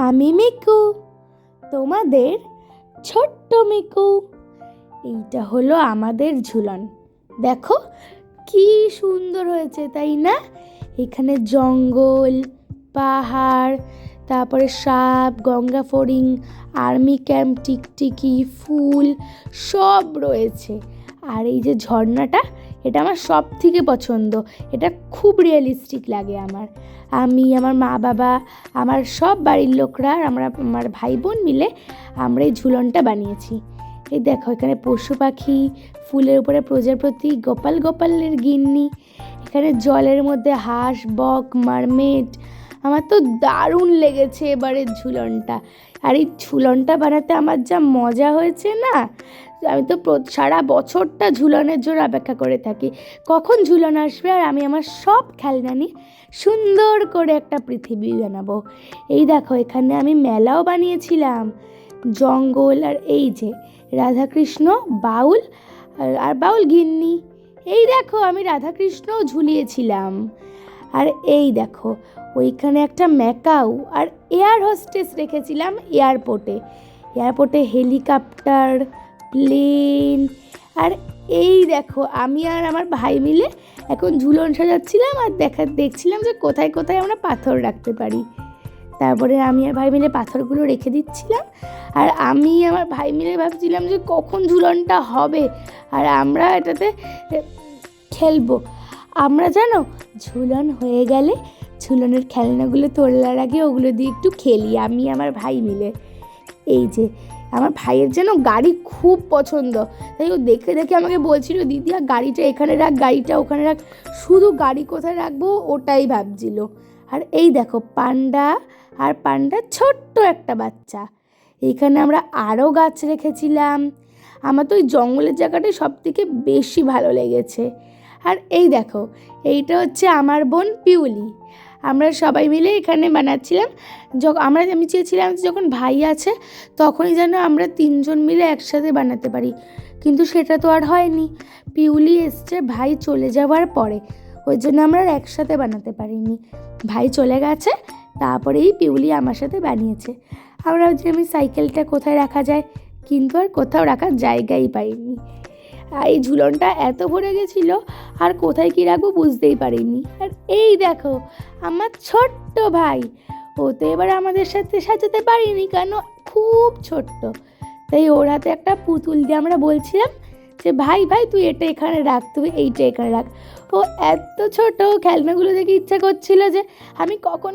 আমি মিকু, তোমাদের ছোট্ট মিকু। এইটা হলো আমাদের ঝুলন। দেখো কি সুন্দর হয়েছে, তাই না? এখানে জঙ্গল, পাহাড়, তারপরে সাপ, গঙ্গা ফড়িং, আর্মি ক্যাম্প, টিকটিকি, ফুল সব রয়েছে। আর এই যে ঝর্ণাটা, এটা আমার সব থেকে পছন্দ। এটা খুব রিয়েলিস্টিক লাগে আমার। আমি, আমার মা বাবা, আমার সব বাড়ির লোকরা, আমার ভাই বোন মিলে আমরা এই ঝুলনটা বানিয়েছি। এই দেখো এখানে পশু পাখি, ফুলের উপরে প্রজাপতি, গোপাল গোপালের গিন্নি, এখানে জলের মধ্যে হাঁস, বক, মারমেড। আমার তো দারুণ লেগেছে এবারের ঝুলনটা। আর এই ঝুলনটা বানাতে আমার যা মজা হয়েছে না, আমি তো সারা বছরটা ঝুলনের জন্য অপেক্ষা করে থাকি কখন ঝুলন আসবে, আর আমি আমার সব খেলনা নিয়ে সুন্দর করে একটা পৃথিবী বানাবো। এই দেখো এখানে আমি মেলাও বানিয়েছিলাম, জঙ্গল, আর এই যে রাধাকৃষ্ণ, বাউল আর বাউল গিন্নি। এই দেখো আমি রাধাকৃষ্ণও ঝুলিয়েছিলাম। আর এই দেখো ওইখানে একটা ম্যাকাউ আর এয়ার হোস্টেস রেখেছিলাম এয়ারপোর্টে হেলিকপ্টার, প্লেন। আর এই দেখো আমি আর আমার ভাই মিলে এখন ঝুলন সাজাচ্ছিলাম আর দেখছিলাম যে কোথায় কোথায় আমরা পাথর রাখতে পারি। তারপরে আমি আর ভাই মিলে পাথরগুলো রেখে দিচ্ছিলাম, আর আমি আমার ভাই মিলে ভাবছিলাম যে কখন ঝুলনটা হবে আর আমরা এটাতে খেলবো। আমরা জানো ঝুলন হয়ে গেলে ঝুলনের খেলনাগুলো তোলার আগে ওগুলো দিয়ে একটু খেলি আমি আমার ভাই মিলে। এই যে আমার ভাইয়ের যেন গাড়ি খুব পছন্দ, তাই ও দেখে দেখে আমাকে বলছিল, দিদি গাড়িটা এখানে রাখ, গাড়িটা ওখানে রাখ, শুধু গাড়ি কোথায় রাখবো ওটাই ভাবছিল। আর এই দেখো পান্ডা ছোট্ট একটা বাচ্চা। এইখানে আমরা আরও গাছ রেখেছিলাম। আমার তো ওই জঙ্গলের জায়গাটাই সব থেকে বেশি ভালো লেগেছে। আর এই দেখো এইটা হচ্ছে আমার বোন পিউলি। আমরা সবাই মিলে এখানে বানাচ্ছিলাম। আমি চেয়েছিলাম যখন ভাই আছে তখনই যেন আমরা 3 জন মিলে একসাথে বানাতে পারি, কিন্তু সেটা তো আর হয়নি। পিউলি এসছে ভাই চলে যাওয়ার পরে, ওই জন্য আমরা আর একসাথে বানাতে পারিনি। ভাই চলে গেছে, তারপরেই পিউলি আমার সাথে বানিয়েছে। আমরা যে আমি সাইকেলটা কোথায় রাখা যায়, কিন্তু আর কোথাও রাখার জায়গাই পাইনি। আর এই ঝুলনটা এত ভরে গেছিলো আর কোথায় কী রাখবো বুঝতেই পারিনি। আর এই দেখো আমার ছোট্ট ভাই, ও তো এবার আমাদের সাথে সাজাতে পারিনি কেন, খুব ছোট্ট। তাই ওর হাতে একটা পুতুল দিয়ে আমরা বলছিলাম যে ভাই তুই এটা এখানে রাখ, তুই এইটা এখানে রাখ। ও এত ছোট, খেলনাগুলো দেখে ইচ্ছা করছিল যে আমি কখন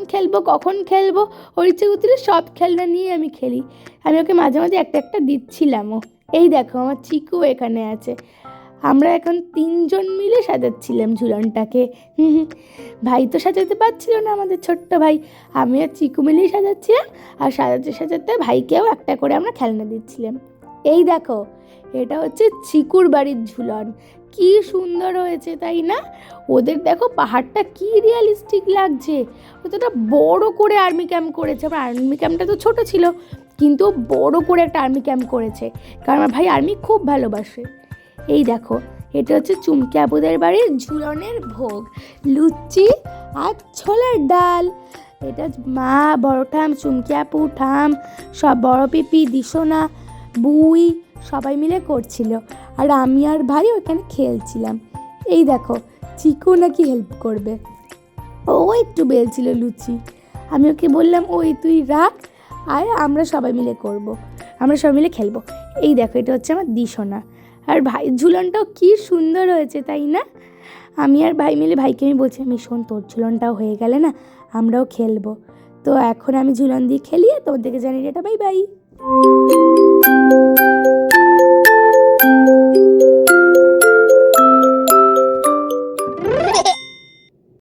খেলবো। ওর ইচ্ছে করছিল সব খেলনা নিয়ে আমি খেলি। আমি ওকে মাঝে মাঝে একটা দিচ্ছিলামও। এই দেখো আমার চিকু এখানে আছে। আমরা এখন 3 জন মিলে সাজাচ্ছিলাম ঝুলনটাকে। ভাই তো সাজাতে পারছিল না, আমাদের ছোট্ট ভাই। আমি আর চিকু মিলেই সাজাচ্ছিলাম, আর সাজাতে ভাইকেও একটা করে আমরা খেলনা দিচ্ছিলাম। এই দেখো এটা হচ্ছে চিকুর বাড়ির ঝুলন, কি সুন্দর হয়েছে তাই না? ওদের দেখো পাহাড়টা কি রিয়েলিস্টিক লাগছে। ওটা বড় করে আর্মি ক্যাম্প করেছে। আমার আর্মি ক্যাম্পটা তো ছোট ছিল, কিন্তু বড় করে একটা আর্মি ক্যাম্প করেছে, কারণ আমার ভাই আর্মি খুব ভালোবাসে। এই দেখো এটা হচ্ছে চুমকি আপুদের বাড়ির ঝুলনের ভোগ, লুচি আর ছোলার ডাল। এটা মা, বড় ঠাম, চুমকি আপু, ঠাম, সব বড় পিপি, দিশোনা, বুই সবাই মিলে করছিল, আর আমি আর ভাই ওখানে খেলছিলাম। এই দেখো চিকু নাকি হেল্প করবে, ও একটু বেলছিল লুচি। আমি ওকে বললাম ওই তুই রাখ, আর আমরা সবাই মিলে খেলবো। এই দেখো এটা হচ্ছে আমার দিশোনা। আর ভাইয়ের ঝুলনটাও কি সুন্দর হয়েছে তাই না? আমি আর ভাই মিলে ভাইকে আমি বলছি, আমি শোন তোর ঝুলনটাও হয়ে গেলে না আমরাও খেলবো। তো এখন আমি ঝুলন দিয়ে খেলিয়ে তোমাদেরকে জানি এটা, বাই বাই।